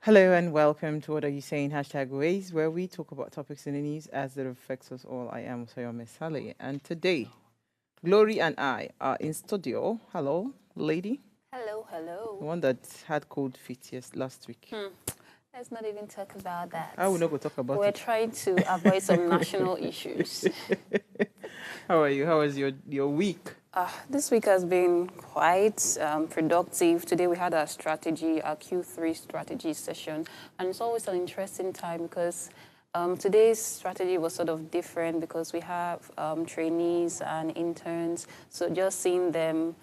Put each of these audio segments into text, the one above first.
Hello and welcome to What Are You Saying? Hashtag Ways, where we talk about topics in the news as it affects us all. I am Sayome Sally, and today, Glory and I are in studio. Hello, lady. Hello, The hello. one that had cold feet last week. Let's not even talk about that. I will not go talk about We're it. trying to avoid some national issues. How are you? How was your week? This week has been quite productive. Today we had our Q3 strategy session, and it's always an interesting time because today's strategy was sort of different because we have trainees and interns. So just seeing them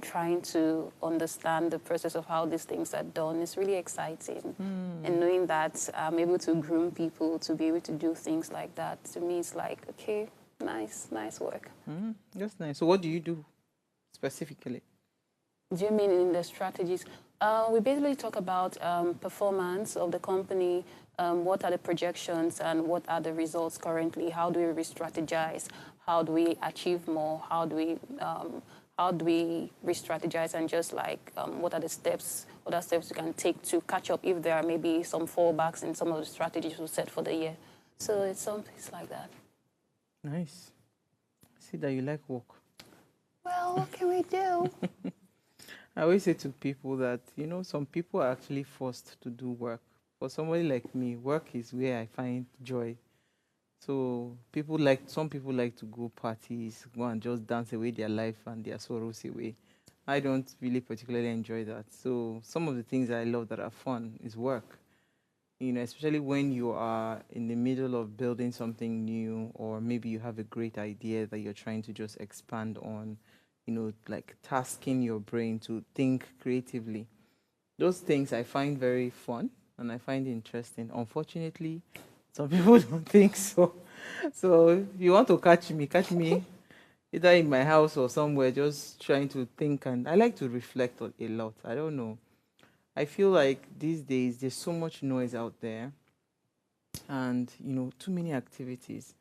trying to understand the process of how these things are done is really exciting. And knowing that I'm able to groom people to be able to do things like that, to me, it's like, okay, nice work. That's nice. So, what do you do specifically? Do you mean in the strategies? We basically talk about performance of the company, what are the projections and what are the results currently, how do we re-strategize, how do we achieve more, how do we re-strategize, and just like what are the steps, what are steps we can take to catch up if there are maybe some fallbacks in some of the strategies we set for the year. So it's something like that. Nice. I see that you like work. Well, what can we do? I always say to people that, some people are actually forced to do work. For somebody like me, work is where I find joy. So some people like to go parties, go and just dance away their life and their sorrows away. I don't really particularly enjoy that. So some of the things I love that are fun is work. Especially when you are in the middle of building something new, or maybe you have a great idea that you're trying to just expand on, like tasking your brain to think creatively. Those things I find very fun and I find interesting. Unfortunately, some people don't think so. So if you want to catch me either in my house or somewhere just trying to think, and I like to reflect on a lot. I don't know. I feel like these days there's so much noise out there and too many activities.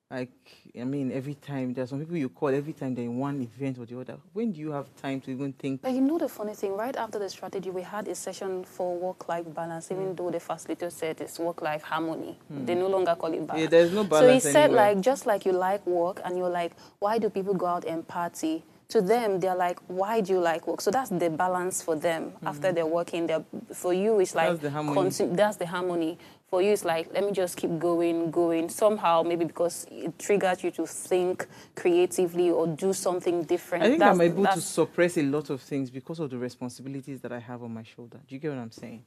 Like, I mean, every time there's some people you call every time they're in one event or the other. When do you have time to even think? But you know the funny thing, right after the strategy, we had a session for work-life balance, even though the facilitator said it's work-life harmony. They no longer call it Yeah, balance. there's no So he balance said, anywhere. like, just like you like work, and you're like, why do people go out and party? To them, they're like, why do you like work? So that's the balance for them after they're working. For you, it's like, That's the harmony. that's the harmony. For you, it's like, let me just keep going. Somehow, maybe because it triggers you to think creatively or do something different. I think I'm able to suppress a lot of things because of the responsibilities that I have on my shoulder. Do you get what I'm saying?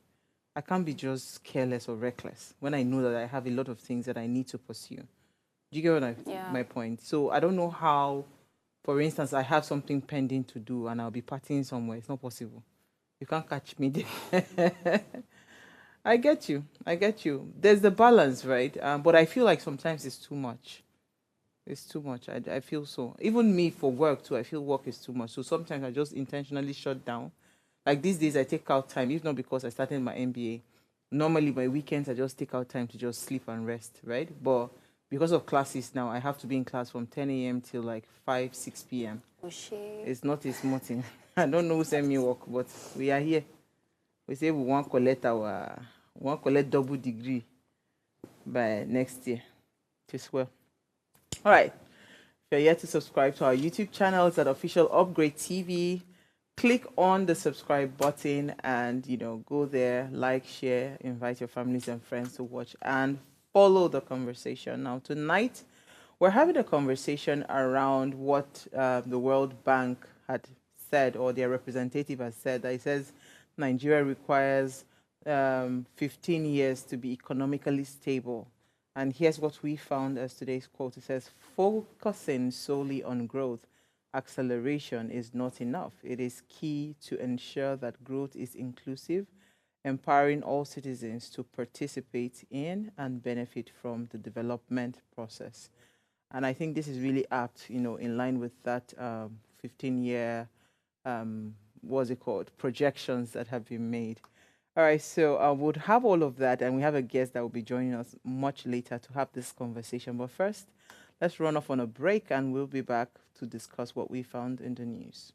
I can't be just careless or reckless when I know that I have a lot of things that I need to pursue. Do you get my point? So I don't know how, for instance, I have something pending to do and I'll be partying somewhere. It's not possible. You can't catch me there. I get you. There's the balance, right? But I feel like sometimes it's too much. It's too much. I feel so. Even me for work too, I feel work is too much. So sometimes I just intentionally shut down. Like these days, I take out time, if not because I started my MBA. Normally, my weekends, I just take out time to just sleep and rest, right? But because of classes now, I have to be in class from 10 a.m. till like 5, 6 p.m. Oh, shit. It's not a small thing. I don't know who sent me work, but we are here. We say we want to collect double degree by next year. Just well. All right. If you're yet to subscribe to our YouTube channel, it's at Official Upgrade TV. Click on the subscribe button and, go there, like, share, invite your families and friends to watch and follow the conversation. Now, tonight, we're having a conversation around what the World Bank had said, or their representative has said. That it says Nigeria requires 15 years to be economically stable. And here's what we found as today's quote. It says, focusing solely on growth acceleration is not enough. It is key to ensure that growth is inclusive, empowering all citizens to participate in and benefit from the development process. And I think this is really apt, in line with that 15-year, what's it called, projections that have been made. All right, so I would have all of that, and we have a guest that will be joining us much later to have this conversation. But first, let's run off on a break, and we'll be back to discuss what we found in the news.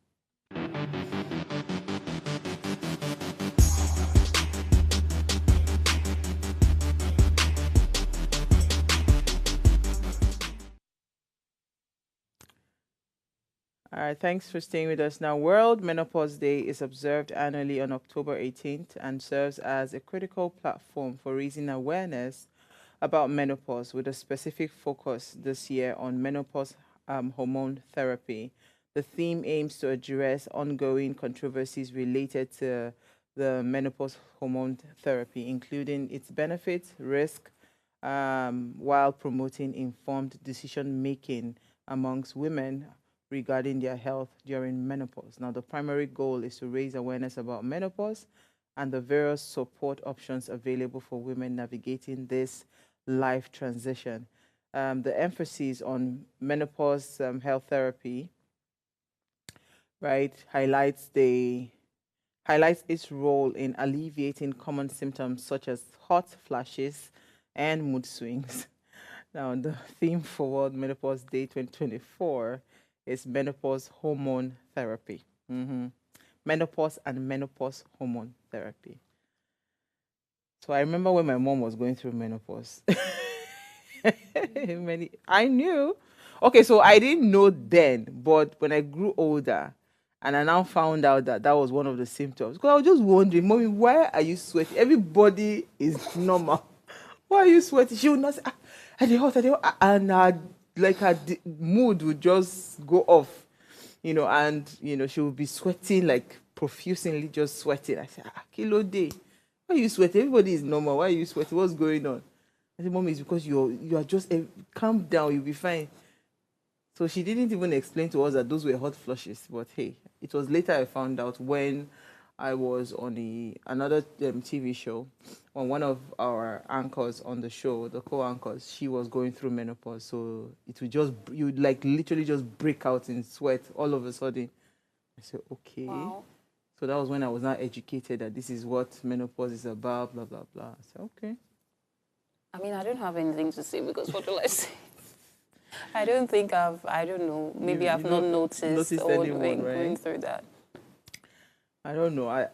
All right, thanks for staying with us. Now, World Menopause Day is observed annually on October 18th and serves as a critical platform for raising awareness about menopause, with a specific focus this year on menopause hormone therapy. The theme aims to address ongoing controversies related to the menopause hormone therapy, including its benefits, risk, while promoting informed decision making amongst women regarding their health during menopause. Now, the primary goal is to raise awareness about menopause and the various support options available for women navigating this life transition. The emphasis on menopause health therapy, right, highlights its role in alleviating common symptoms such as hot flashes and mood swings. Now, the theme for World Menopause Day 2024 is menopause hormone therapy. Menopause and menopause hormone therapy. So I remember when my mom was going through menopause. I knew. Okay, so I didn't know then, but when I grew older, and I now found out that that was one of the symptoms. Because I was just wondering, Mommy, why are you sweating? Everybody is normal. Why are you sweating? She would not say, at the hot, and her mood would just go off, and she would be sweating like profusely, just sweating. I said, kilo day. Why are you sweating? Everybody is normal. Why are you sweating? What's going on? I said, Mommy, it's because you are just calm down. You'll be fine. So she didn't even explain to us that those were hot flushes. But hey, it was later I found out when I was on another TV show, on one of our anchors on the show, the co-anchors. She was going through menopause, so it would you'd like literally just break out in sweat all of a sudden. I said, okay. Wow. So that was when I was not educated that this is what menopause is about, blah, blah, blah. I said, okay. I mean, I don't have anything to say because what will I say? I don't think I don't know, maybe I've not noticed or anyone, right? going through that. I don't know.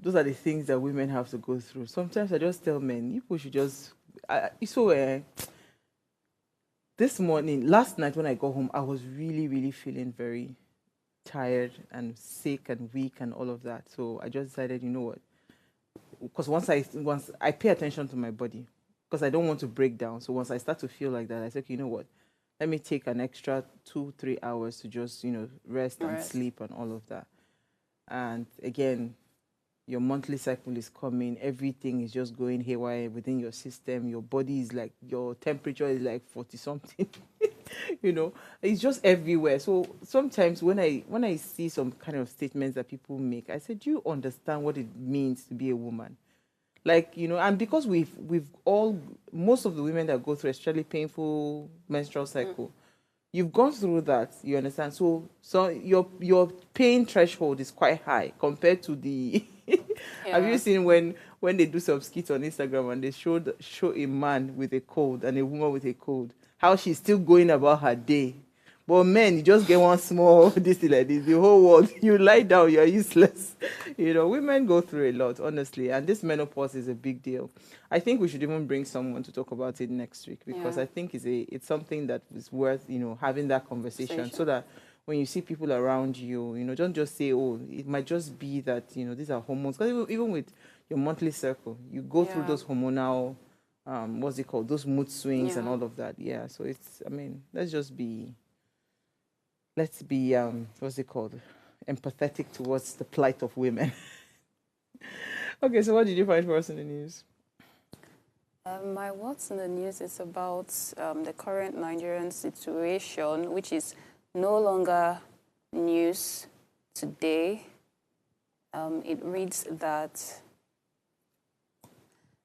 Those are the things that women have to go through. Sometimes I just tell men, you should just. Last night when I got home, I was really, really feeling very tired and sick and weak and all of that. So I just decided, you know what? Because once I pay attention to my body, because I don't want to break down. So once I start to feel like that, I said, okay, you know what? Let me take an extra 2-3 hours to just, rest and sleep and all of that. And again, your monthly cycle is coming. Everything is just going haywire within your system. Your body is like, your temperature is like 40 something. It's just everywhere. So sometimes when I see some kind of statements that people make, I said, do you understand what it means to be a woman? Like, and because we've all, most of the women that go through especially painful menstrual cycle, you've gone through that, you understand? So your pain threshold is quite high compared to the Have you seen when they do some skits on Instagram and they show a man with a cold and a woman with a cold, how she's still going about her day? But men, you just get one small this thing like this, the whole world, you lie down, you're useless. Women go through a lot, honestly, and this menopause is a big deal. I think we should even bring someone to talk about it next week, because I think it's something that is worth, having that conversation, so that when you see people around you, don't just say, oh, it might just be that, these are hormones. Because even with your monthly cycle, you go through those hormonal, what's it called, those mood swings and all of that. Yeah, so let's be what's it called, empathetic towards the plight of women. Okay, so what did you find for us in the news? My what's in the news is about the current Nigerian situation, which is no longer news today. It reads that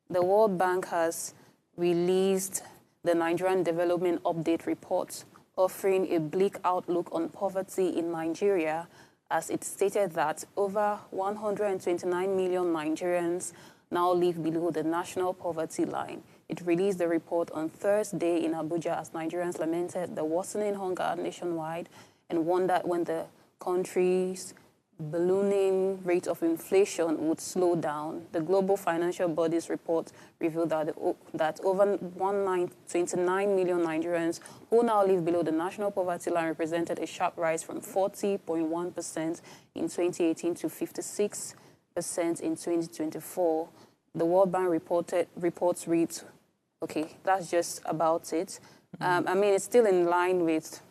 the World Bank has released the Nigerian Development Update Report, offering a bleak outlook on poverty in Nigeria, as it stated that over 129 million Nigerians now live below the national poverty line. It released the report on Thursday in Abuja as Nigerians lamented the worsening hunger nationwide and wondered when the country's ballooning rate of inflation would slow down. The global financial bodies report revealed that over 29 million Nigerians who now live below the national poverty line represented a sharp rise from 40.1% in 2018 to 56% in 2024. The World Bank reports reads, okay, that's just about it. I mean, it's still in line with,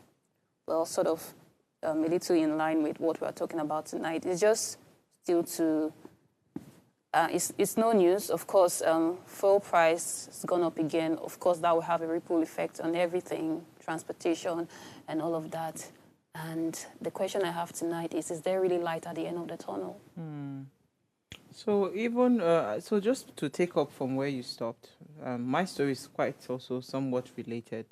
well, sort of a little in line with what we are talking about tonight. It's just still to, it's no news. Of course, fuel price has gone up again. Of course, that will have a ripple effect on everything, transportation and all of that. And the question I have tonight is there really light at the end of the tunnel? So even so, just to take up from where you stopped, my story is quite also somewhat related.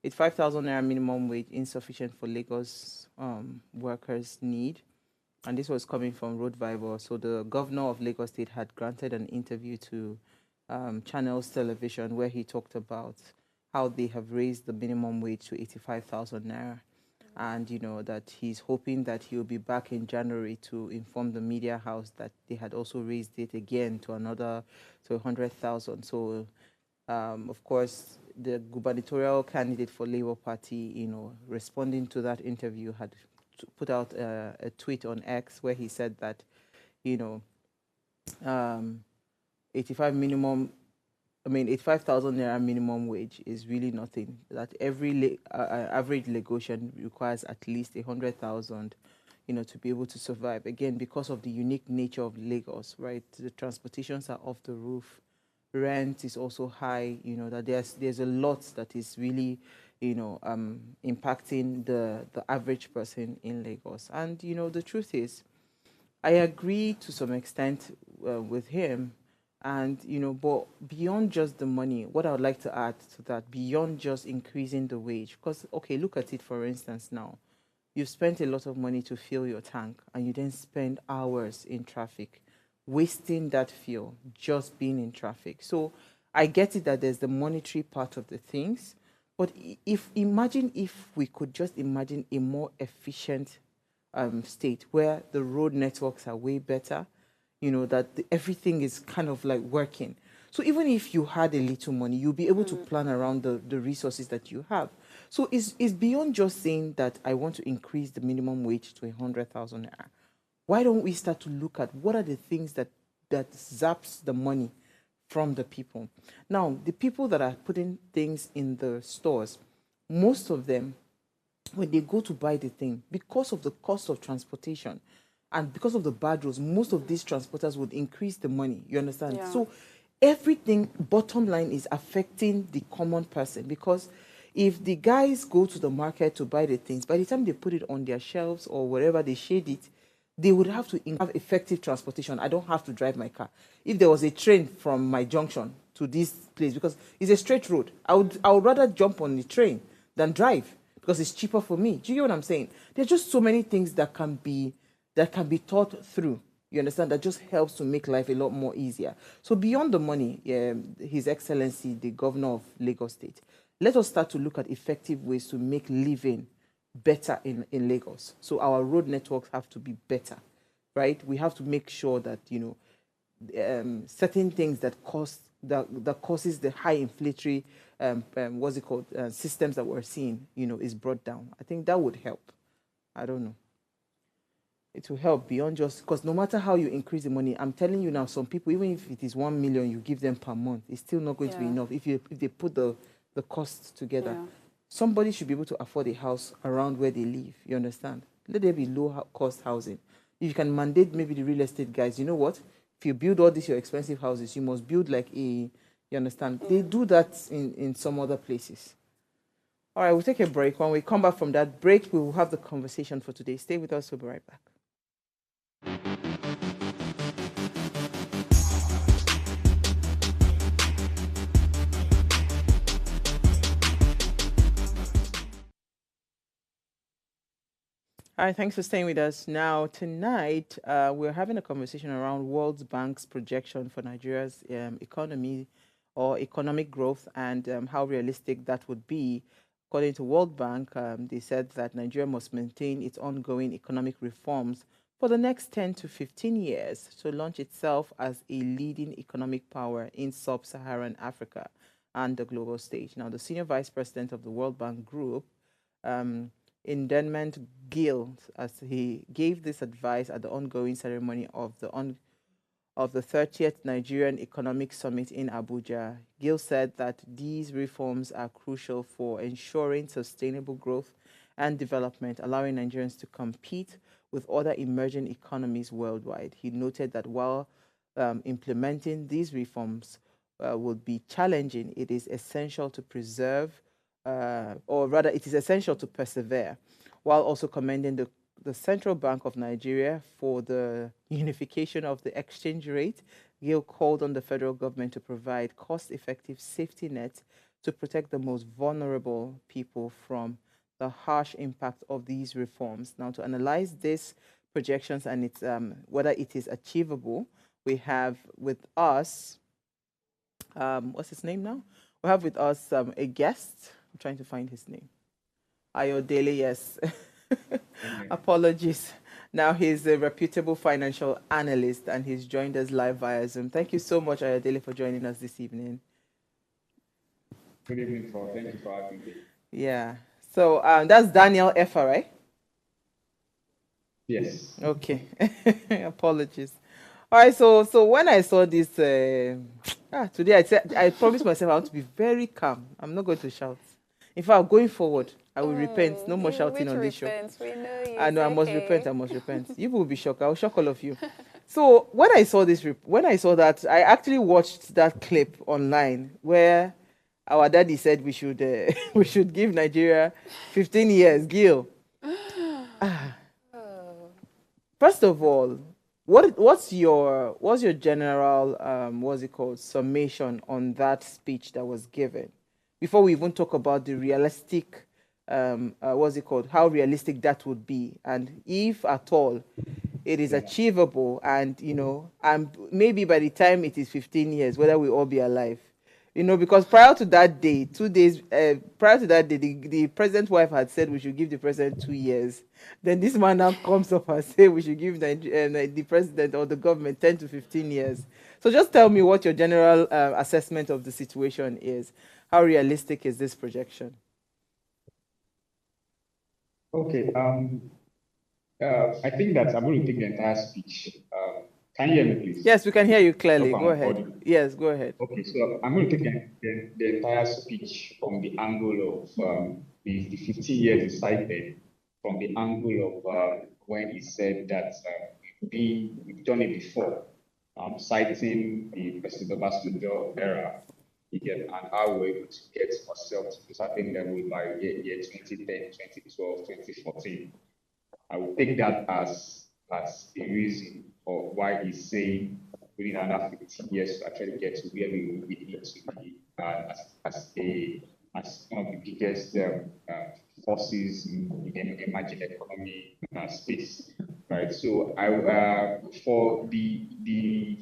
85,000 naira minimum wage insufficient for Lagos workers need, and this was coming from Road Viber. So the governor of Lagos State had granted an interview to Channels Television where he talked about how they have raised the minimum wage to 85,000 naira. And that he's hoping that he'll be back in January to inform the media house that they had also raised it again to 100,000. So of course the gubernatorial candidate for Labour Party, responding to that interview, had put out a tweet on X where he said that 85,000 naira minimum wage is really nothing. That every average Lagosian requires at least 100,000, to be able to survive. Again, because of the unique nature of Lagos, right? The transportations are off the roof, rent is also high. That there's a lot that is really, impacting the average person in Lagos. And the truth is, I agree to some extent with him. And, but beyond just the money, what I would like to add to that, beyond just increasing the wage, because, okay, look at it, for instance, now. You've spent a lot of money to fill your tank, and you then spend hours in traffic, wasting that fuel, just being in traffic. So I get it that there's the monetary part of the things, but imagine if we could just imagine a more efficient state where the road networks are way better, that everything is kind of like working. So even if you had a little money, you'll be able to plan around the resources that you have. So it's beyond just saying that I want to increase the minimum wage to 100,000 naira. Why don't we start to look at what are the things that zaps the money from the people? Now, the people that are putting things in the stores, most of them, when they go to buy the thing, because of the cost of transportation, and because of the bad roads, most of these transporters would increase the money. You understand? Yeah. So everything, bottom line, is affecting the common person, because if the guys go to the market to buy the things, by the time they put it on their shelves or wherever they shade it, they would have to have effective transportation. I don't have to drive my car. If there was a train from my junction to this place, because it's a straight road, I would rather jump on the train than drive, because it's cheaper for me. Do you get what I'm saying? There's just so many things that can be thought through. You understand? That just helps to make life a lot more easier. So beyond the money, His Excellency, the Governor of Lagos State, let us start to look at effective ways to make living better in Lagos. So our road networks have to be better, right? We have to make sure that, certain things that causes the high inflationary, what's it called, systems that we're seeing, is brought down. I think that would help. I don't know. It will help beyond just, because no matter how you increase the money, I'm telling you now, some people, even if it is 1 million you give them per month, it's still not going to be enough if they put the costs together. Yeah. Somebody should be able to afford a house around where they live. You understand? Let there be low cost housing. If you can mandate maybe the real estate guys, you know what? If you build all these your expensive houses, you must build like you understand? They do that in some other places. All right, we'll take a break. When we come back from that break, we will have the conversation for today. Stay with us. We'll be right back. All right, thanks for staying with us. Now, tonight, we're having a conversation around World Bank's projection for Nigeria's economy or economic growth, and how realistic that would be According to World Bank, they said that Nigeria must maintain its ongoing economic reforms for the next 10 to 15 years to launch itself as a leading economic power in sub-Saharan Africa and the global stage. Now, the senior vice president of the World Bank Group, Indemnant Gill, as he gave this advice at the ongoing ceremony of the 30th Nigerian Economic Summit in Abuja. Gill said that these reforms are crucial for ensuring sustainable growth and development, allowing Nigerians to compete with other emerging economies worldwide. He noted that while implementing these reforms would be challenging, it is essential to preserve, or rather, it is essential to persevere, while also commending the Central Bank of Nigeria for the unification of the exchange rate. Gill called on the federal government to provide cost-effective safety nets to protect the most vulnerable people from the harsh impact of these reforms. Now, to analyze these projections and its, whether it is achievable, we have with us, what's his name now? We have with us a guest. I'm trying to find his name. Ayodele, yes. Apologies. Now he's a reputable financial analyst and he's joined us live via Zoom. Thank you so much, Ayodele, for joining us this evening. Good evening, Paul. Thank you for having me. Yeah. So that's Daniel Effah, right? Yes. Okay. Apologies. All right. So when I saw this today, I promised myself I want to be very calm. I'm not going to shout. In fact, going forward, I will repent. No more shouting on this show. We know you. I know. I must repent. I must repent. You will be shocked. I will shock all of you. So when I saw that, I actually watched that clip online where our daddy said we should we should give Nigeria 15 years. Gil. First of all, what's your general what's it called, summation on that speech that was given? Before we even talk about the realistic, what's it called, how realistic that would be, and if at all it is achievable, and and maybe by the time it is 15 years, whether we all be alive, because prior to that day, 2 days prior to that day, the president's wife had said we should give the president 2 years. Then this man now comes up and say we should give the president or the government 10 to 15 years. So just tell me what your general assessment of the situation is. How realistic is this projection? Okay. I think that I'm going to take the entire speech. Can you hear me, please? Yes, we can hear you clearly. Go ahead. Yes, go ahead. Okay, so I'm going to take the entire speech from the angle of the 15 years cited, from the angle of when he said that we've done it before, citing the President Obasanjo era, and how we're able to get ourselves to a certain level by year 2010, 2012, 2014. I will take that as a reason of why he's saying we need another 15 years to actually get to where we need to be as one of the biggest forces in the emerging economy space, right? So for the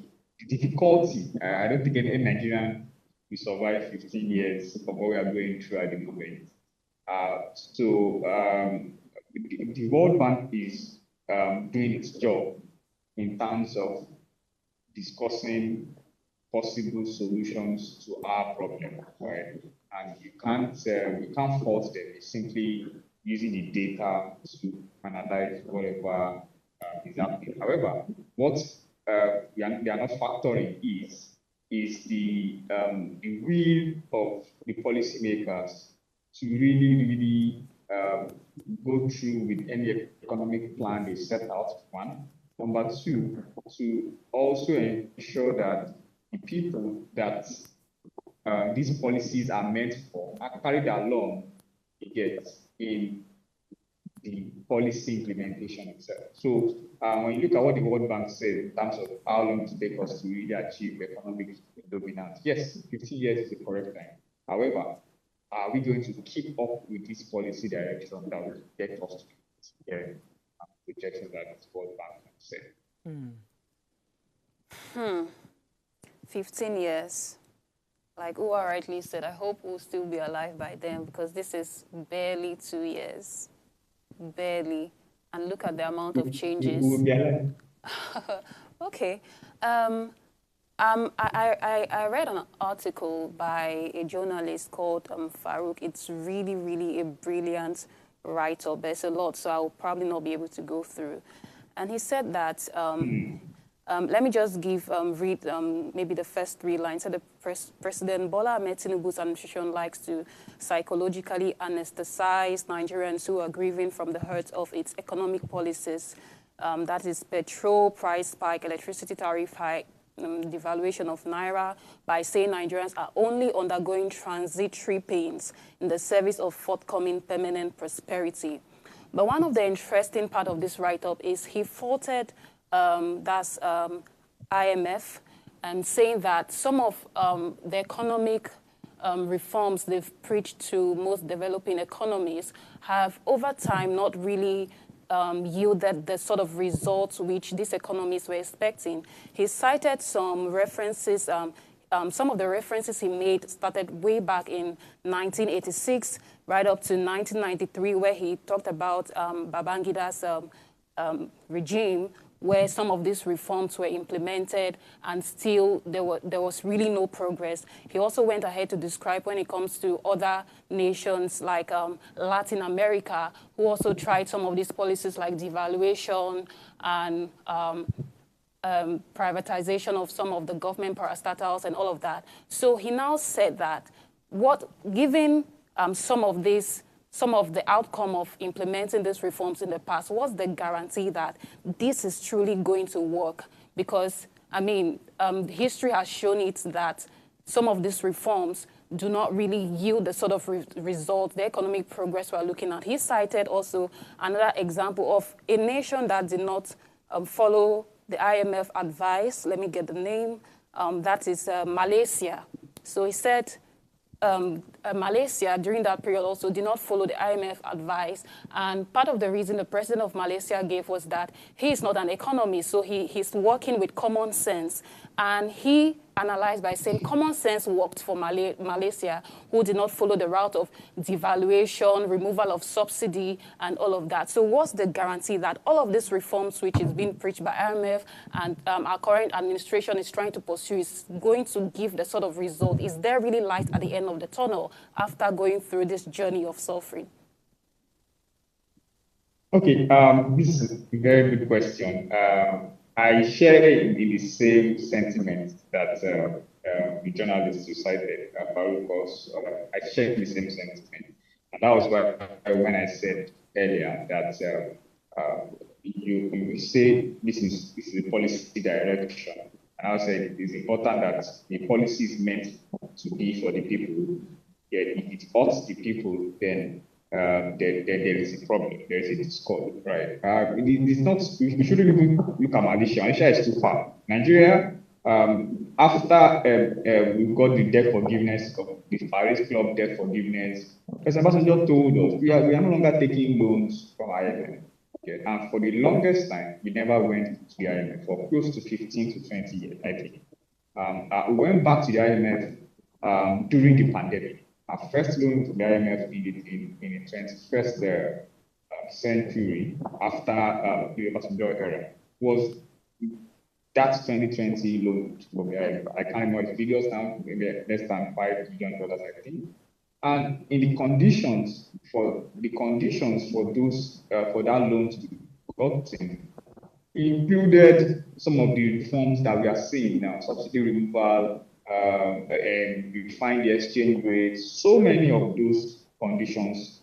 difficulty, I don't think any Nigerian will survive 15 years of what we are going through at the moment. The World Bank is doing its job in terms of discussing possible solutions to our problem, right? And you can't fault them. It's simply using the data to analyze whatever is happening. However, what they are not factoring is the will of the policymakers to really go through with any economic plan they set out, one. Number two, to also ensure that the people that these policies are meant for are carried along in the policy implementation itself. So when you look at what the World Bank said in terms of how long it takes us to really achieve economic dominance, yes, 15 years is the correct time. However, are we going to keep up with this policy direction that will get us to the projection that the World Bank said? 15 years. like Uwa rightly said, I hope we'll still be alive by then because this is barely 2 years. Barely. And look at the amount of We will changes. be alive. Okay. I read an article by a journalist called Farouk. It's really, really a brilliant write-up. There's a lot, so I'll probably not be able to go through. And he said that, let me just read maybe the first 3 lines. So the President Bola Ahmed Tinubu's administration likes to psychologically anesthetize Nigerians who are grieving from the hurt of its economic policies. That is petrol price spike, electricity tariff hike, devaluation of Naira, by saying Nigerians are only undergoing transitory pains in the service of forthcoming permanent prosperity. But one of the interesting part of this write-up is he faulted IMF and saying that some of the economic reforms they've preached to most developing economies have over time not really yielded the sort of results which these economies were expecting. He cited some references, some of the references he made started way back in 1986, right up to 1993, where he talked about Babangida's regime, where some of these reforms were implemented and still there was really no progress. He also went ahead to describe when it comes to other nations like Latin America, who also tried some of these policies like devaluation and privatization of some of the government parastatals and all of that. So he now said that given some of the outcome of implementing these reforms in the past, what's the guarantee that this is truly going to work? Because, I mean, history has shown it that some of these reforms do not really yield the sort of result, the economic progress we're looking at. He cited also another example of a nation that did not follow the IMF advice. Let me get the name. That is Malaysia. So he said, Malaysia during that period also did not follow the IMF advice, and part of the reason the president of Malaysia gave was that he is not an economist, so he's working with common sense, and he analyzed by saying common sense worked for Malaysia, who did not follow the route of devaluation, removal of subsidy, and all of that. So what's the guarantee that all of these reforms which is being preached by IMF and our current administration is trying to pursue is going to give the sort of result? Is there really light at the end of the tunnel after going through this journey of suffering? Okay, this is a very good question. I share in the same sentiment that the journalist who cited, Farouk, I share the same sentiment. And that was why when I said earlier that you say this is a policy direction. And I said it is important that the policy is meant to be for the people. Yet if it hurts the people, then there is a problem. There is a discord, right? It's not. We shouldn't even look at Malaysia. Malaysia is too far. Nigeria, after we got the debt forgiveness, the Paris Club debt forgiveness, President Obasanjo told us we are no longer taking loans from IMF. Okay? And for the longest time, we never went to the IMF for close to 15 to 20 years, I think. We went back to the IMF during the pandemic. Our first loan to the IMF in the 21st century after the Obasanjo era was that 2020 loan from the IMF. I can't remember the figures now, maybe less than $5 billion, I think. And in the conditions for those for that loan to be gotten included some of the reforms that we are seeing now, subsidy removal, and you find the exchange rates. So many of those conditions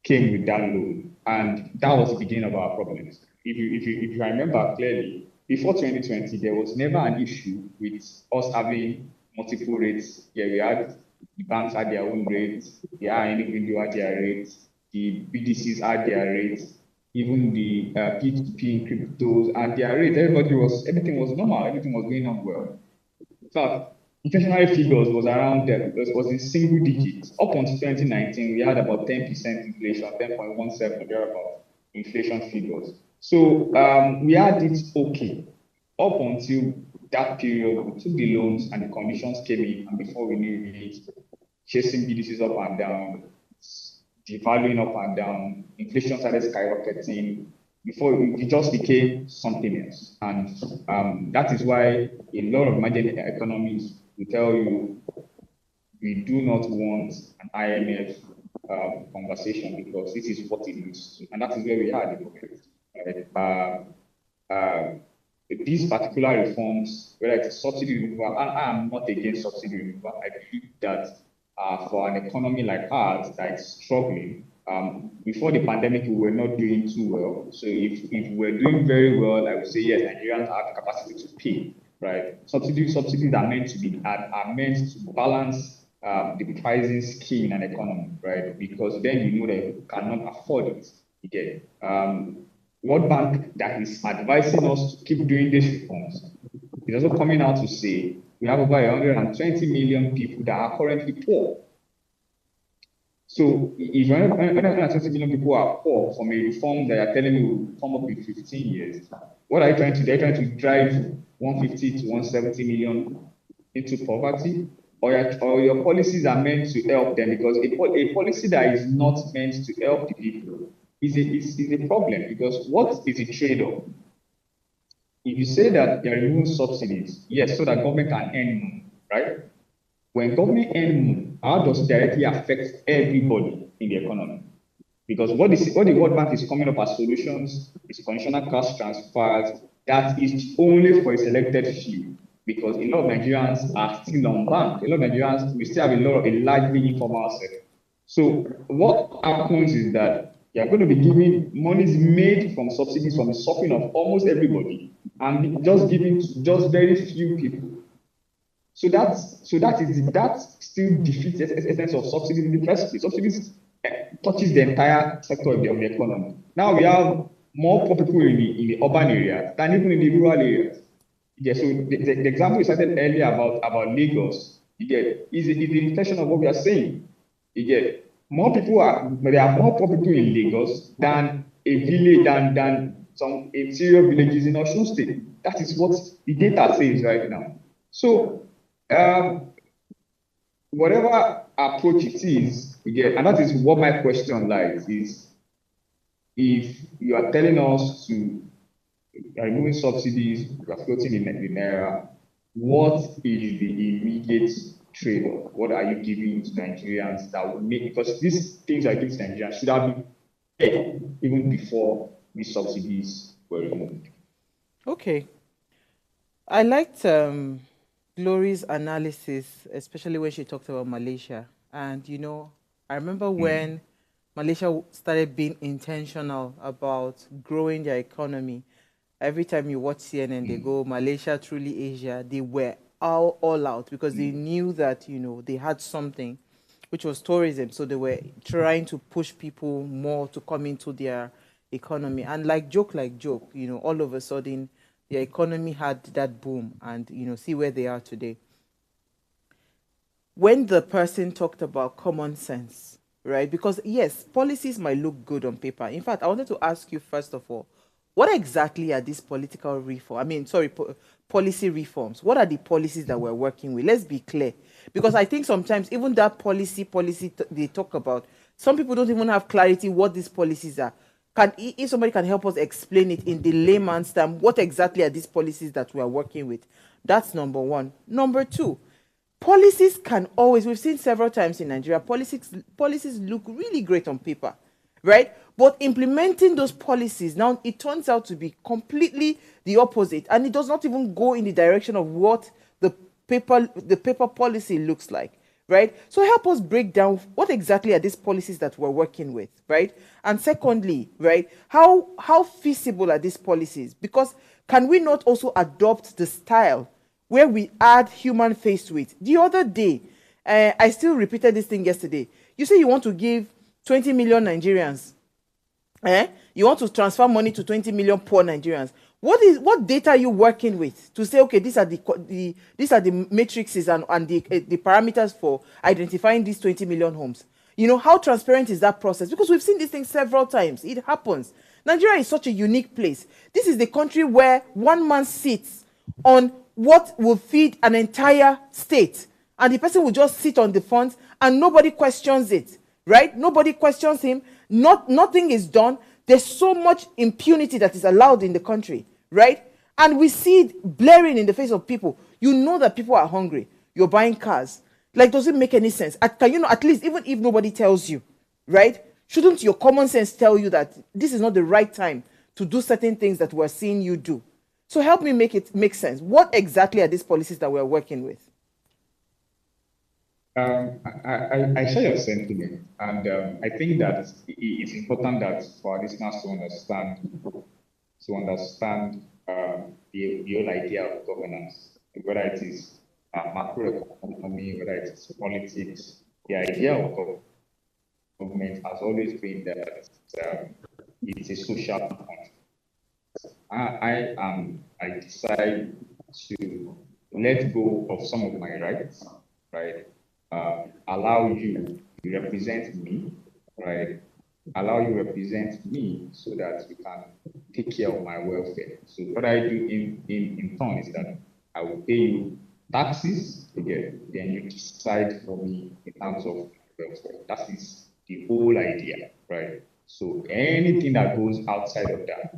came with that loan, and that was the beginning of our problems. If you remember clearly, before 2020, there was never an issue with us having multiple rates. Yeah, we had the banks had their own rates, the INE had their rates, the BDCs had their rates, even the P2P cryptos and their rates. Everything was normal, everything was going on well. In fact, inflationary figures was around them, was in single digits. Up until 2019, we had about 10% inflation, 10.17 thereabout inflation figures. So we had it okay up until that period, we took the loans and the conditions came in, and before we knew it, chasing BDCs up and down, devaluing up and down, inflation started skyrocketing. Before it just became something else, and that is why a lot of emerging economies will tell you we do not want an IMF conversation because this is what it leads to, and that is where we are at the moment. Right? These particular reforms, whether it's subsidy removal, and I am not against subsidy removal. I believe that for an economy like ours that is struggling, before the pandemic, we were not doing too well. So if we're doing very well, I would say yes, Nigerians have the capacity to pay, right? Subsidies are meant to balance the pricing scheme in an economy, right? Because then you know that you cannot afford it. Again, World Bank that is advising us to keep doing these reforms is also coming out to say we have over 120 million people that are currently poor. So if 120 million people are poor from a reform that you're telling me will come up in 15 years, what are you trying to do? They're trying to drive 150 to 170 million into poverty, or your policies are meant to help them, because a policy that is not meant to help the people is a problem, because what is the trade-off? If you say that they're removing subsidies, yes, so that government can earn more, right? When government earn more, how does it directly affect everybody in the economy? Because what the World Bank is coming up as solutions is conditional cash transfers that is only for a selected few. Because a lot of Nigerians are still unbanked. A lot of Nigerians, we still have a largely informal sector. So what happens is that you are going to be giving monies made from subsidies from the suffering of almost everybody, and just giving to just very few people. So that still defeats the essence of subsidies in the first place. Subsidies touches the entire sector of the economy. Now we have more poor people in the urban areas than even in the rural areas. Yeah, so the example you cited earlier about Lagos, you get, is the reflection of what we are saying. You get, there are more poor people in Lagos than a village, than some interior villages in Osun State. That is what the data says right now. So whatever approach it is, you get, and that is what my question lies, is if you are telling us to removing subsidies, we are floating in the naira, what is the immediate trade-off? What are you giving to Nigerians that will make, because these things are giving to Nigerians should have been paid even before these subsidies were removed. Okay. I liked Glory's analysis, especially when she talked about Malaysia. And, you know, I remember when Malaysia started being intentional about growing their economy. Every time you watch CNN, they go, Malaysia, truly Asia. They were all out because they knew that, you know, they had something, which was tourism. So they were trying to push people more to come into their economy. And like joke, you know, all of a sudden, their economy had that boom, and, you know, see where they are today. When the person talked about common sense, right? Because yes, policies might look good on paper. In fact, I wanted to ask you first of all, what exactly are these political reforms? Policy reforms. What are the policies that we're working with? Let's be clear. Because I think sometimes even that policy they talk about, some people don't even have clarity what these policies are. If somebody can help us explain it in the layman's term, what exactly are these policies that we are working with? That's number one. Number two, policies can always, we've seen several times in Nigeria, policies look really great on paper, right? But implementing those policies, now it turns out to be completely the opposite, and it does not even go in the direction of what the paper policy looks like, right? So help us break down what exactly are these policies that we're working with, right? And secondly, right, how feasible are these policies? Because can we not also adopt the style where we add human face to it? The other day, I still repeated this thing yesterday. You say you want to give 20 million Nigerians. You want to transfer money to 20 million poor Nigerians. What data are you working with to say, okay, these are the matrices and the parameters for identifying these 20 million homes? You know, how transparent is that process? Because we've seen this thing several times. It happens. Nigeria is such a unique place. This is the country where one man sits on what will feed an entire state. And the person will just sit on the funds and nobody questions it, right? Nobody questions him. Nothing is done. There's so much impunity that is allowed in the country, right? And we see it blaring in the face of people. You know that people are hungry. You're buying cars. Like, does it make any sense? Can you know, at least, even if nobody tells you, right? Shouldn't your common sense tell you that this is not the right time to do certain things that we're seeing you do? So help me make it make sense. What exactly are these policies that we're working with? I share your sentiment, and I think that it's important that for our listeners to understand the whole idea of governance, whether it is macroeconomy, whether it is politics. The idea of government has always been that it's a social contract. I decide to let go of some of my rights, right? Allow you to represent me, right? Allow you to represent me so that you can take care of my welfare. So what I do in turn is that I will pay you taxes again, then you decide for me in terms of welfare. That is the whole idea, right? So anything that goes outside of that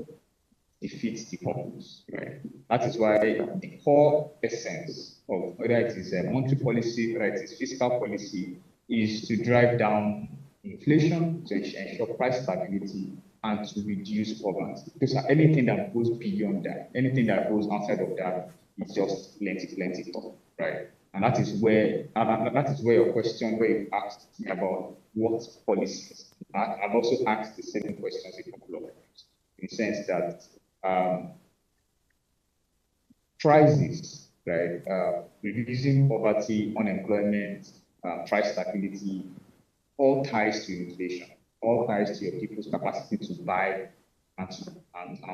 defeats the purpose, right? That is why the core essence of whether it is a monetary policy, whether it is fiscal policy, is to drive down inflation, to ensure price stability, and to reduce poverty. Because anything that goes beyond that, anything that goes outside of that, is just plenty talk, right? And that is where your question, where you asked me about what policies. I've also asked the same questions a couple of times, in the sense that prices, right? Reducing poverty, unemployment, price stability, all ties to inflation, all ties to your people's capacity to buy and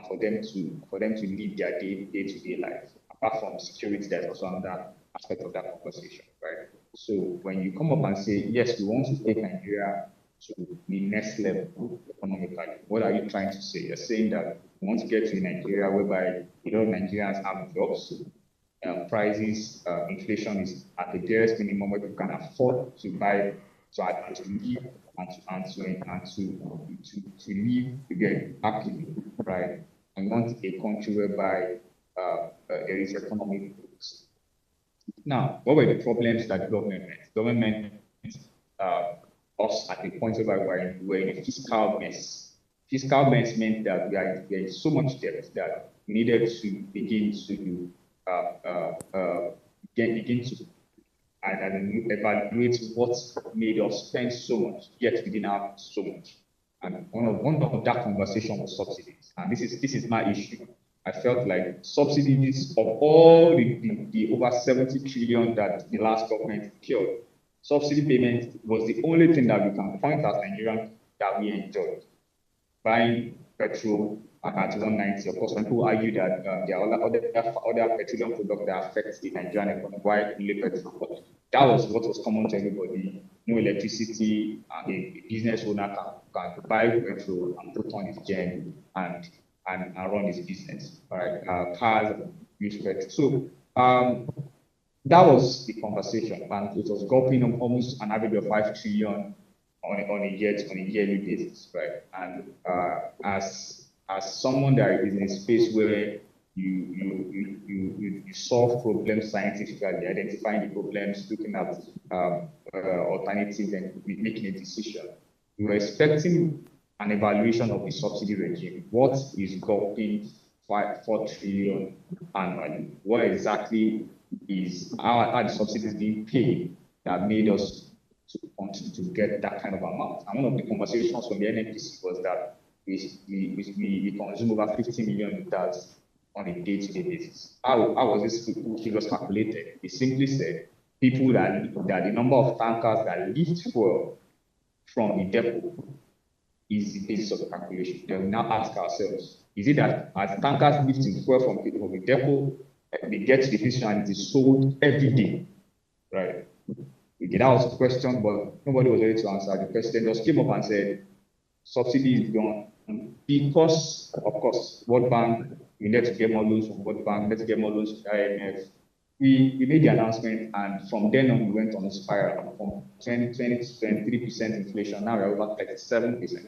for them to live their day-to-day life. Apart from security, there's also another aspect of that conversation, right? So when you come up and say, yes, we want to take Nigeria to the next level economically, what are you trying to say? You're saying that we want to get to a Nigeria whereby a lot of Nigerians have jobs, prices, inflation is at the barest minimum where people can afford to buy, to live to live again happily, right? And want a country whereby there is economic growth. Now, what were the problems that government met? Government us at the point where we're in a fiscal mess. Fiscal mess meant that we are in so much debt that we needed to begin to evaluate what made us spend so much, yet we didn't have so much. And one of that conversation was subsidies. And this is my issue. I felt like subsidies of all the over 70 trillion that the last government killed, subsidy payment was the only thing that we can point at Nigerians that we enjoyed. Buying petrol at 190. Of course, people argue that there are other petroleum products that affect the Nigerian economy, why only petrol. But that was what was common to everybody. No electricity, a business owner can buy petrol and put on his gen and run his business. All right, cars use petrol. So that was the conversation, and it was gulping almost an average of 5 trillion on a yearly basis, right? And as someone that is in a space where you solve problems scientifically, identifying the problems, looking at alternatives, and making a decision, we were expecting an evaluation of the subsidy regime. What is gulping 4 trillion annually? What exactly is are the subsidies being paid that made us to continue to get that kind of amount? And one of the conversations from the NNPC was that we consume over 50 million liters on a day-to-day basis. How was this figures calculated? It simply said people that the number of tankers that lift fuel from the depot is the basis of the calculation. Then we now ask ourselves, is it that as tankers lifting fuel from the depot, they get to the finish and it is sold every day, right? Okay, that was a question, but nobody was ready to answer. The president just came up and said, subsidy is gone because, of course, World Bank we need to get more loans from World Bank, let's get more loans from the IMF. We made the announcement, and from then on, we went on a spiral from 20 to 23% inflation. Now we're over 37%,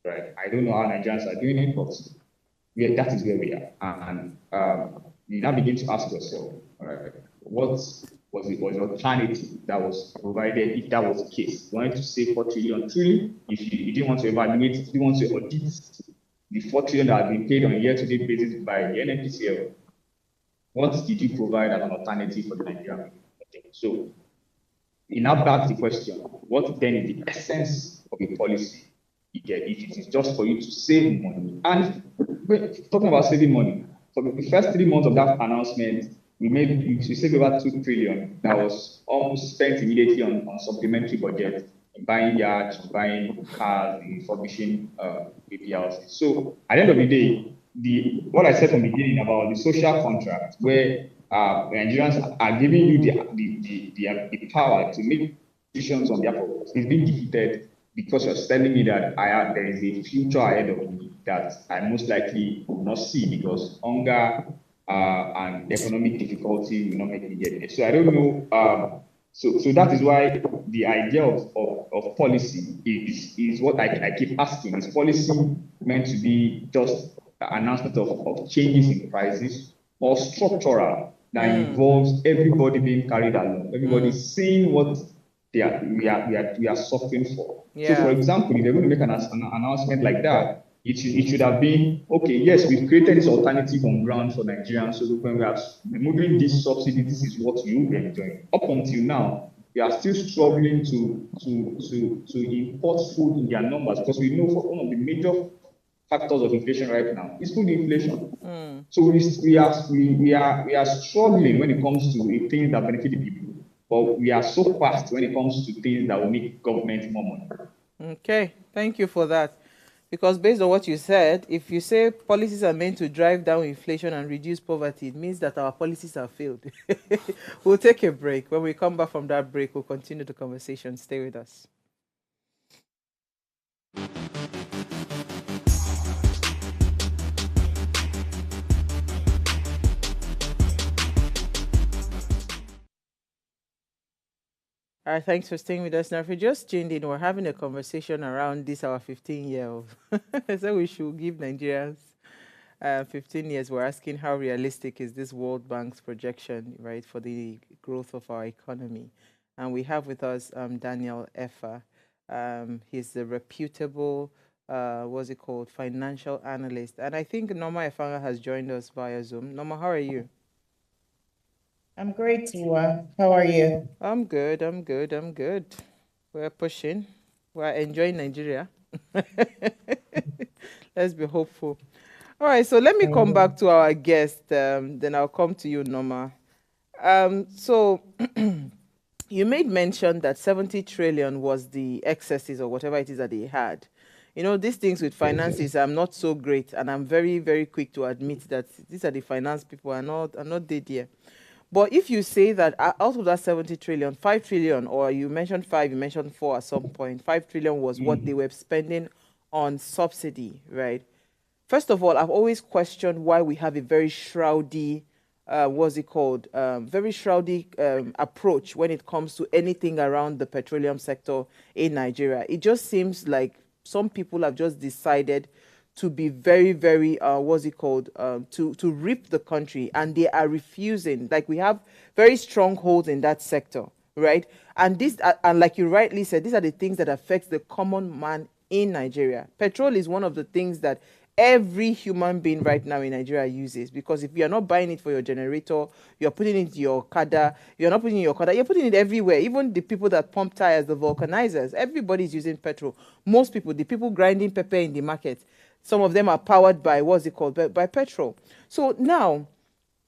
right? I don't know how Nigerians are doing it, but that is where we are. And you now begin to ask yourself, all right, what was the alternative that was provided if that was the case? You wanted to save 4 trillion truly, if you didn't want to evaluate, if you didn't want to audit the 4 trillion that has been paid on a year-to-date basis by the NNPCL, what did you provide as an alternative for the Nigerian people? So it now begs the question, what then is the essence of a policy? If it is just for you to save money, and talking about saving money, for the first 3 months of that announcement, we saved over 2 trillion that was almost spent immediately on supplementary budget, buying yachts, buying cars, refurbishing baby houses. So at the end of the day, what I said from the beginning about the social contract, where Nigerians are giving you the power to make decisions on their purpose, is being defeated because you're telling me that there is a future ahead of me that I most likely will not see because hunger and economic difficulty will not make me get there. So I don't know. So that is why the idea of policy is what I keep asking. Is policy meant to be just an announcement of changes in prices, or structural that involves everybody being carried along, everybody seeing what we are suffering for? Yeah. So, for example, if they're going to make an announcement like that, it should have been, okay, yes, we've created this alternative on ground for Nigerians. So when we are removing this subsidy, this is what you'll be enjoying. Up until now, we are still struggling to import food in their numbers, because we know one of the major factors of inflation right now is food inflation. So we are struggling when it comes to things that benefit the people, but we are so fast when it comes to things that will make government more money. Okay, thank you for that. Because based on what you said, if you say policies are meant to drive down inflation and reduce poverty, it means that our policies have failed. We'll take a break. When we come back from that break, we'll continue the conversation. Stay with us. All right, thanks for staying with us. Now, if you just tuned in, we're having a conversation around this, our 15-year-old. So we should give Nigerians 15 years. We're asking how realistic is this World Bank's projection, right, for the growth of our economy. And we have with us Daniel Effah. He's the reputable, financial analyst. And I think Norma Efanga has joined us via Zoom. Norma, how are you? I'm great, Tiwa. How are you? I'm good. We're pushing. We're enjoying Nigeria. Let's be hopeful. All right, so let me come back to our guest. Then I'll come to you, Norma. So you made mention that 70 trillion was the excesses or whatever it is that they had. You know, these things with finances, I'm not so great, and I'm very, very quick to admit that these are the finance people, are not dead here. But if you say that out of that 70 trillion, 5 trillion, or you mentioned 5, you mentioned 4 at some point, 5 trillion was what they were spending on subsidy, right? First of all, I've always questioned why we have a very shroudy, very shroudy approach when it comes to anything around the petroleum sector in Nigeria. It just seems like some people have just decided to be very, very, to rip the country, and they are refusing. Like, we have very strong holds in that sector, right? And this, and like you rightly said, these are the things that affect the common man in Nigeria. Petrol is one of the things that every human being right now in Nigeria uses, because if you're not buying it for your generator, you're putting it in your Okada, you're putting it everywhere. Even the people that pump tires, the vulcanizers, everybody's using petrol. Most people, the people grinding pepper in the market, some of them are powered by, by petrol. So now,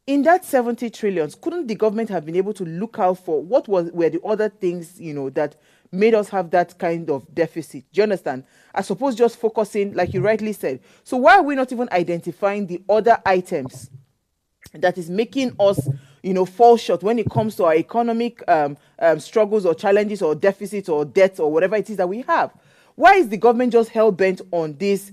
in that 70 trillions, couldn't the government have been able to look out for what were the other things, you know, that made us have that kind of deficit? Do you understand? I suppose just focusing, like you rightly said. So why are we not even identifying the other items that is making us, you know, fall short when it comes to our economic struggles or challenges or deficits or debts or whatever it is that we have? Why is the government just hell-bent on this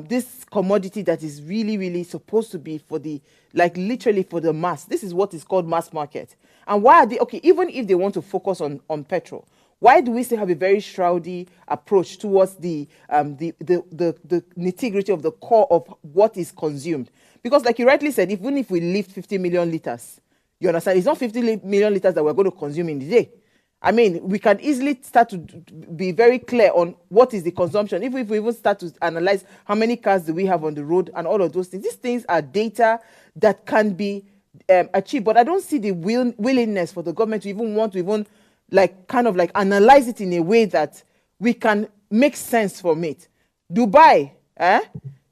this commodity that is really, really supposed to be for the, like literally for the mass. This is what is called mass market. And why are they, okay, even if they want to focus on petrol, why do we still have a very shroudy approach towards the nitty-gritty of the core of what is consumed? Because like you rightly said, even if we lift 50 million liters, you understand, it's not 50 million liters that we're going to consume in the day. I mean, we can easily start to be very clear on what is the consumption. If we even start to analyze how many cars do we have on the road and all of those things. These things are data that can be achieved. But I don't see the willingness for the government to even want to even like kind of like analyze it in a way that we can make sense from it. Dubai,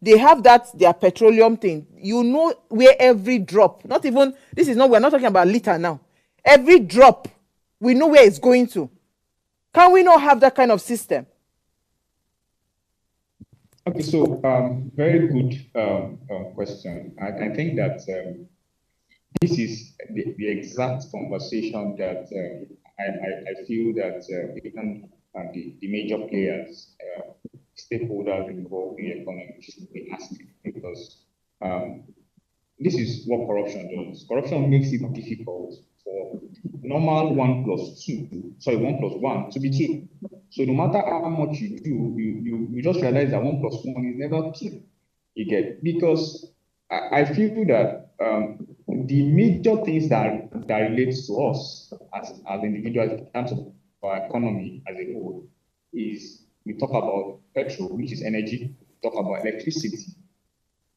they have that, their petroleum thing. You know where every drop, not even, this is not, we're not talking about liter now. Every drop, we know where it's going to. Can we not have that kind of system? Okay, so very good question. I think that this is the exact conversation that I feel that even the major players, stakeholders involved in the economy should be asking, because this is what corruption does. Corruption makes it difficult for normal 1+1 to be 2. So no matter how much you do, you just realize that 1+1 is never 2. You get, because I feel that the major things that relates to us as individuals in terms of our economy as a whole is, we talk about petrol, which is energy, we talk about electricity.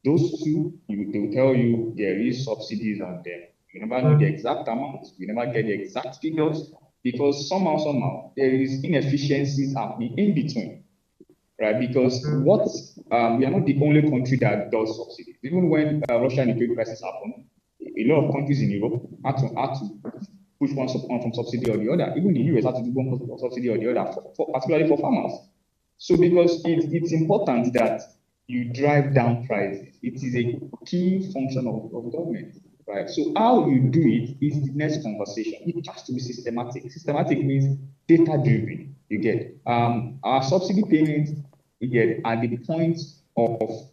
Those two, they will tell you there is subsidies on them. You never know the exact amount. You never get the exact figures, because somehow there is inefficiencies happening in between, right? Because what we are not the only country that does subsidies. Even when Russia and Ukraine crisis happened, a lot of countries in Europe had to push one from subsidy or the other. Even the US had to do one subsidy or the other, particularly for farmers. So because it's important that you drive down prices. It is a key function of government, right? So how you do it is the next conversation. It has to be systematic. Systematic means data-driven. You get our subsidy payments, you get at the point of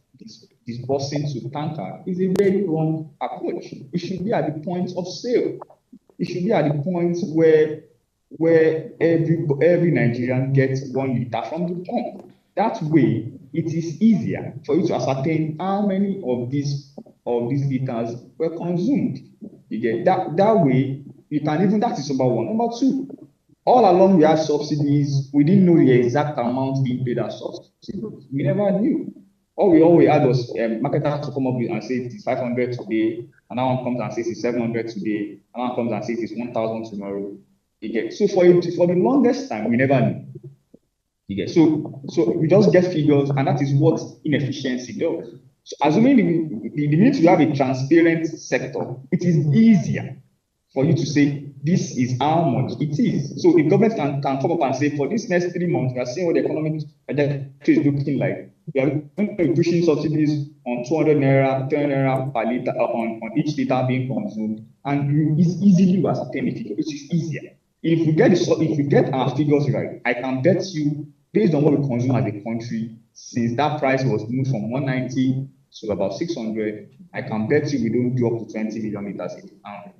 disbursing to tanker is a very wrong approach. It should be at the point of sale. It should be at the point where every Nigerian gets 1 liter from the pump. That way, it is easier for you to ascertain how many of these liters were consumed. You get that way, you can even, that is number one. Number two, all along we had subsidies, we didn't know the exact amount being paid as subsidies. We never knew. All we had was marketers to come up with and say it is 500 today, and now one comes and says it's 700 today, and now one comes and says it's 1,000 tomorrow. You get, so for the longest time we never knew. You get, so we just get figures, and that is what inefficiency does. So assuming the minute you have a transparent sector, it is easier for you to say this is how much it is. So the government can come up and say, for this next 3 months, we are seeing what the economic trajectory is looking like. We are going to be pushing subsidies on 200 naira, 10 naira per liter on each liter being consumed, and you easily ascertain the figure, which is easier. If we get our figures right, I can bet you, based on what we consume as a country, since that price was moved from 190 to about 600, I can bet you we don't do up to 20 million liters in the pound.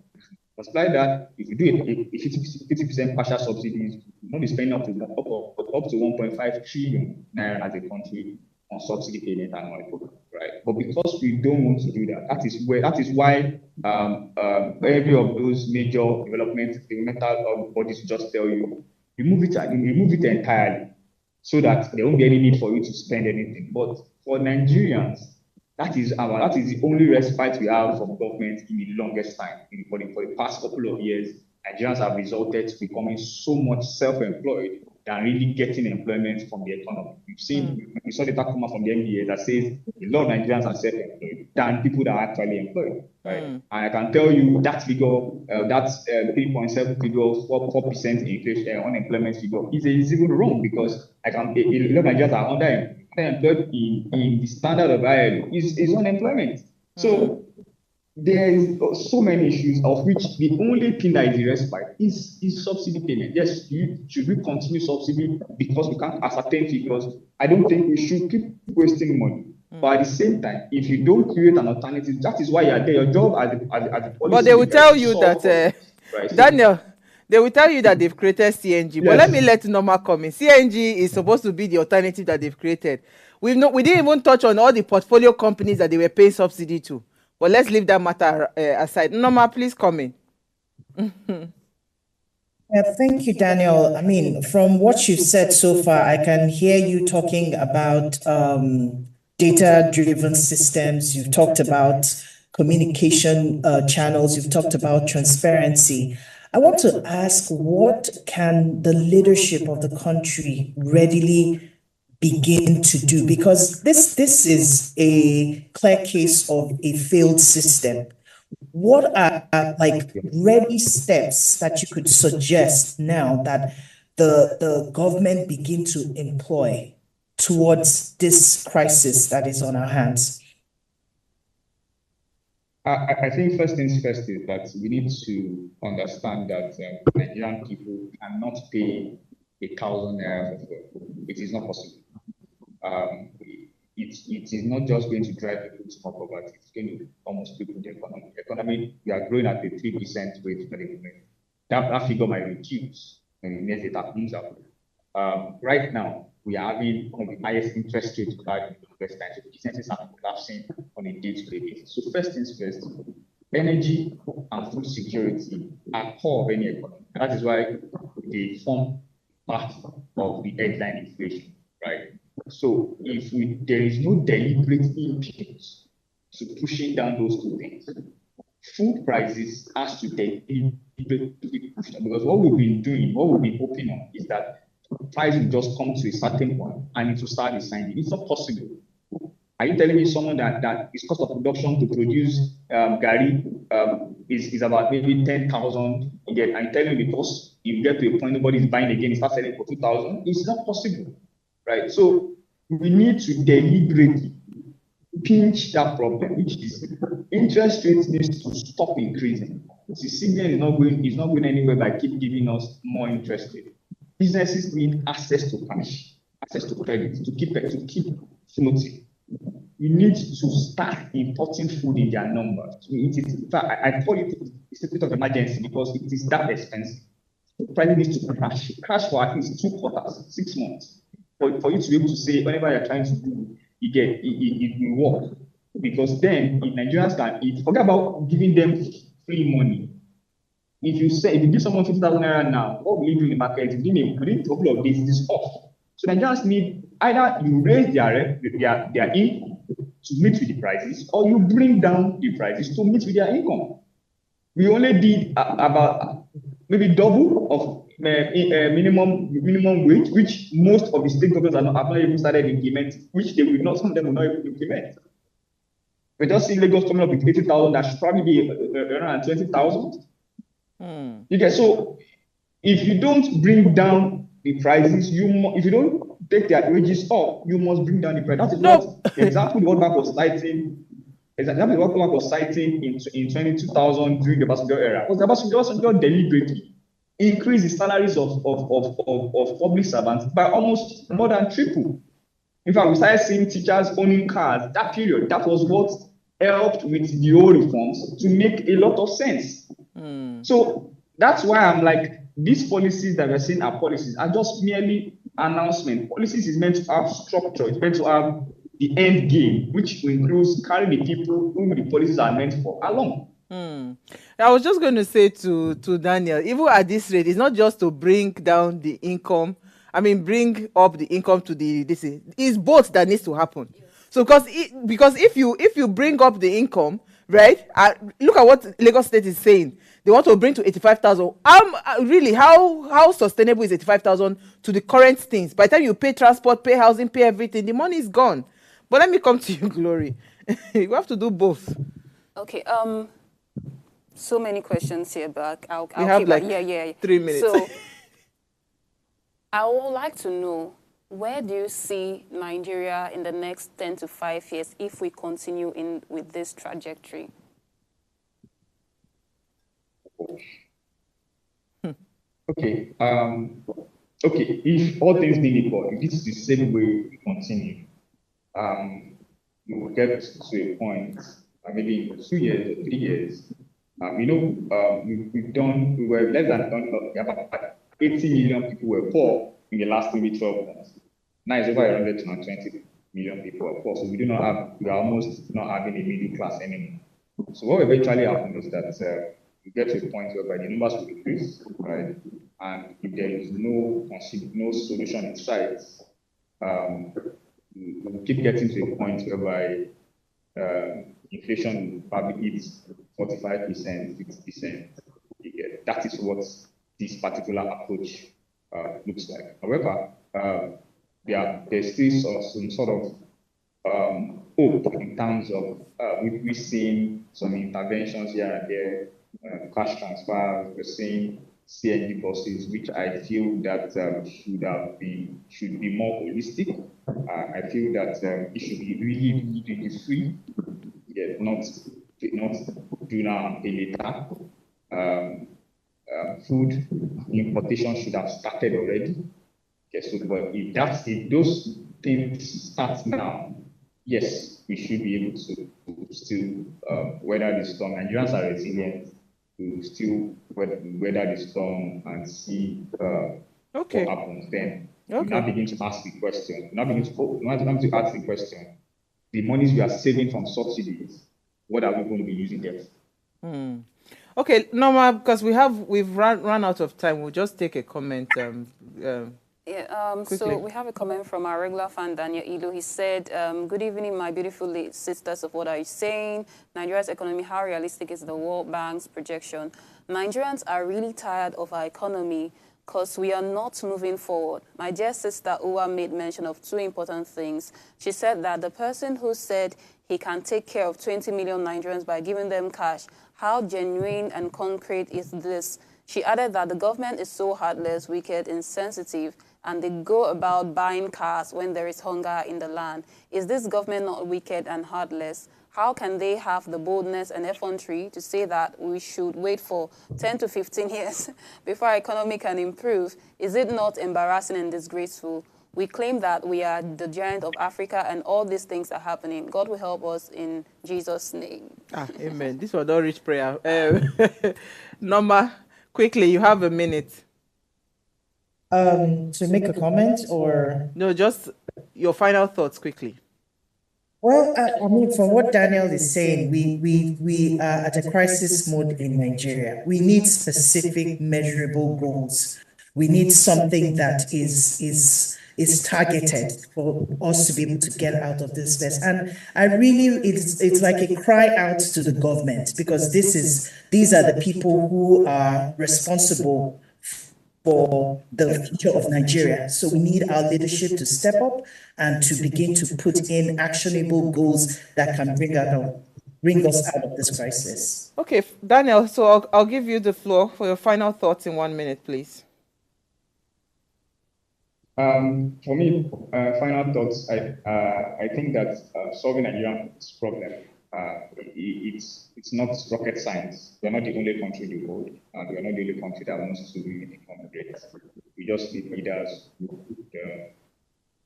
Multiply that, if you do a 50% partial subsidies, you won't be spending up to 1.5 trillion naira as a country on subsidy payment annually, right? But because we don't want to do that, that is why every of those major developmental bodies just tell you, remove it entirely, so that there won't be any need for you to spend anything. But for Nigerians, that is the only respite we have from government in the longest time. For the past couple of years, Nigerians have resulted to becoming so much self-employed than really getting employment from the economy. We saw data come out from the NBA that says a lot of Nigerians are self-employed than people that are actually employed. Right? And I can tell you that figure, that's 3.7 figure, 4% inflation, unemployment figure is even wrong, because a lot of Nigerians are unemployed in the standard of ILO is unemployment. So there is so many issues, of which the only thing that is the respite is subsidy payment. Yes, should we continue subsidy because we can't ascertain figures? I don't think we should keep wasting money. But at the same time, if you don't create an alternative, that is why you are there. Your job as the But policy they will maker is tell to you solve that, problems, right? So, Daniel, they will tell you that they've created CNG. But let me yes. let Norma come in. CNG is supposed to be the alternative that they've created. We didn't even touch on all the portfolio companies that they were paying subsidy to. But let's leave that matter aside. Norma, please come in. Thank you, Daniel. I mean, from what you've said so far, I can hear you talking about data-driven systems. You've talked about communication channels. You've talked about transparency. I want to ask, what can the leadership of the country readily begin to do? Because this is a clear case of a failed system. What are like ready steps that you could suggest now that the government begin to employ towards this crisis that is on our hands? I think first things first is that we need to understand that Nigerian people cannot pay 1,000 naira for fuel. It is not possible. It is not just going to drive people to more poverty, it's going to almost cripple the economy. The economy, we are growing at a 3% rate for the moment. That figure might reduce when the next data comes out. Right now, we are having one of the highest interest rates we've had in the longest time. So businesses are collapsing on a day-to-day basis. So first things first, energy and food security are core of any economy. That is why they form part of the headline inflation, right? So if there is no deliberate impetus to pushing down those two things, food prices has to deliberately be pushed down, because what we've been doing, what we've been hoping on is that price will just come to a certain point and it will start descending. It's not possible. Are you telling me someone that its cost of production to produce gari is about maybe 10,000 again? Are you telling me because you get to a point nobody's buying again, it starts selling for 2,000? It's not possible, right? So we need to deliberately pinch that problem, which is interest rates needs to stop increasing. The CBN is not going anywhere by keep giving us more interest rate. Businesses need access to cash, access to credit to keep floating. We need to start importing food in their numbers. In fact, I call it a state of emergency because it is that expensive. Prices needs to crash for at least 2 quarters, 6 months, for you to be able to say whenever you're trying to do, it will work. Because then, if Nigerians can eat, forget about giving them free money. If you give someone 50,000 naira now, what will you do in the market? Within a couple of days, it is off. So Nigerians need either you raise their income to meet with the prices, or you bring down the prices to meet with their income. We only did about maybe double of minimum wage, which most of the state governments have not even started implementing, which they will not, some of them will not even implement. We just see Lagos coming up with 80,000, that should probably be around 20,000. You get, so if you don't bring down the prices, if you don't take their wages up, you must bring down the price. That is what the example the World Bank was citing. Exactly what the World Bank was citing in 2000 during the Obasanjo era. Was the Obasanjo deliberately increase the salaries of public servants by almost more than triple. In fact, we started seeing teachers owning cars. That period, that was what helped with the old reforms to make a lot of sense. So that's why I'm like, these policies that we're seeing are policies are just merely announcement. Policies is meant to have structure. It's meant to have the end game, which includes carrying the people whom the policies are meant for along. I was just going to say to Daniel, even at this rate, it's not just to bring down the income. I mean, bring up the income to this. It's both that needs to happen. So because if you bring up the income, right? Look at what Lagos State is saying. They want to bring to 85,000. Really, how sustainable is 85,000 to the current things? By the time you pay transport, pay housing, pay everything, the money is gone. But let me come to you, Glory. You have to do both. Okay. So many questions here, but I'll have keep like 3 minutes. So I would like to know, where do you see Nigeria in the next 10 to 5 years if we continue with this trajectory? Okay. Okay. If all things being equal, if this is the same way we continue, we will get to a point, maybe in 2 years or 3 years. We were less than about 80 million people were poor in the last maybe 12 months. Now it's over 120 million people are poor. So we are almost not having a middle class anymore. So what eventually happens is that we get to a point whereby the numbers will increase, right? And if there is no solution in sight, um, we will keep getting to a point whereby inflation will probably hit 45%, 50%. That is what this particular approach looks like. However, there's still some sort of hope in terms of we've seen some interventions here and there, cash transfers, we're seeing CNG buses, which I feel that should be more holistic. I feel that it should be really free, yeah, not do now and pay later. Food importation should have started already. Okay, so but if those things start now, yes, we should be able to still weather the storm. Nigerians are resilient to still weather the storm and see what happens. Then we now begin to ask the question. Now begin to ask the question: the monies we are saving from subsidies, what are we going to be using them for? Okay, Norma, because we've run out of time, we'll just take a comment. So we have a comment from our regular fan, Daniel Ilu. He said, good evening, my beautiful sisters of what are you saying? Nigeria's economy, how realistic is the World Bank's projection? Nigerians are really tired of our economy because we are not moving forward. My dear sister Uwa made mention of two important things. She said that the person who said he can take care of 20 million Nigerians by giving them cash, how genuine and concrete is this? She added that the government is so heartless, wicked, insensitive, and they go about buying cars when there is hunger in the land. Is this government not wicked and heartless? How can they have the boldness and effrontery to say that we should wait for 10 to 15 years before our economy can improve? Is it not embarrassing and disgraceful? We claim that we are the giant of Africa and all these things are happening. God will help us in Jesus' name. Amen. This was not rich prayer. Norma, quickly, you have a minute. To make a comment or? No, just your final thoughts quickly. Well, I mean, from what Daniel is saying, we are at a crisis mode in Nigeria. We need specific, measurable goals. We need something that is targeted for us to be able to get out of this mess. And I really, it's like a cry out to the government, because these are the people who are responsible for the future of Nigeria. So we need our leadership to step up and to begin to put in actionable goals that can bring us out of this crisis. Okay, Daniel, so I'll give you the floor for your final thoughts in 1 minute, please. For me, final thoughts, I think that solving Nigeria's problem, it's not rocket science. We're not the only country in the world, and we're not the only country that wants to really become great. We just need leaders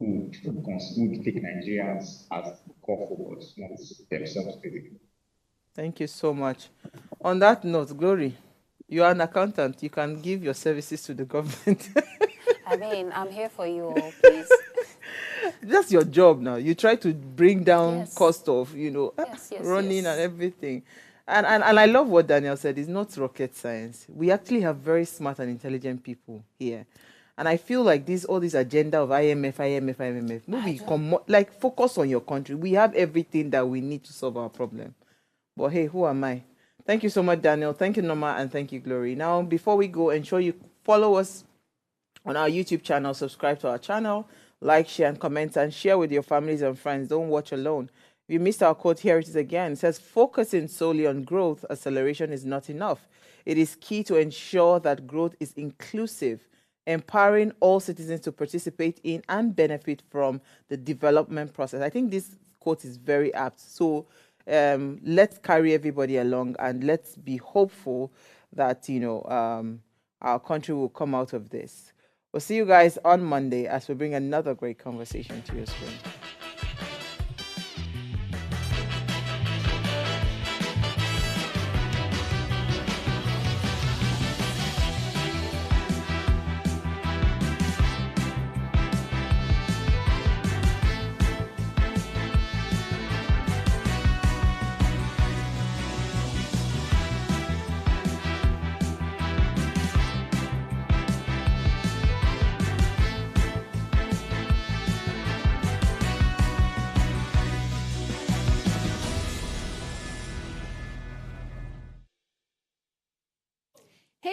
who take Nigerians as core focus, not themselves basically. Thank you so much. On that note, Glory, you are an accountant. You can give your services to the government. I mean, I'm here for you all, please. That's your job now. You try to bring down cost of, running and everything. And I love what Daniel said. It's not rocket science. We actually have very smart and intelligent people here. And I feel like all this agenda of IMF, maybe focus on your country. We have everything that we need to solve our problem. But hey, who am I? Thank you so much, Daniel. Thank you, Norma, and thank you, Glory. Now, before we go, ensure you follow us on our YouTube channel, subscribe to our channel, like, share, and comment, and share with your families and friends. Don't watch alone. If you missed our quote, here it is again. It says, focusing solely on growth acceleration is not enough. It is key to ensure that growth is inclusive, empowering all citizens to participate in and benefit from the development process. I think this quote is very apt. So let's carry everybody along, and let's be hopeful that, our country will come out of this. We'll see you guys on Monday as we bring another great conversation to your screen.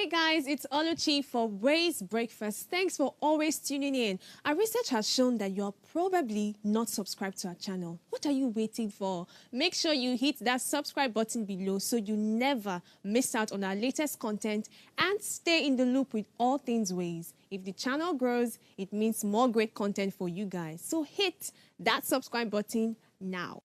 Hey guys, it's Oluchi for Ways Breakfast. Thanks for always tuning in. Our research has shown that you're probably not subscribed to our channel. What are you waiting for? Make sure you hit that subscribe button below so you never miss out on our latest content and stay in the loop with all things Ways. If the channel grows, it means more great content for you guys. So hit that subscribe button now.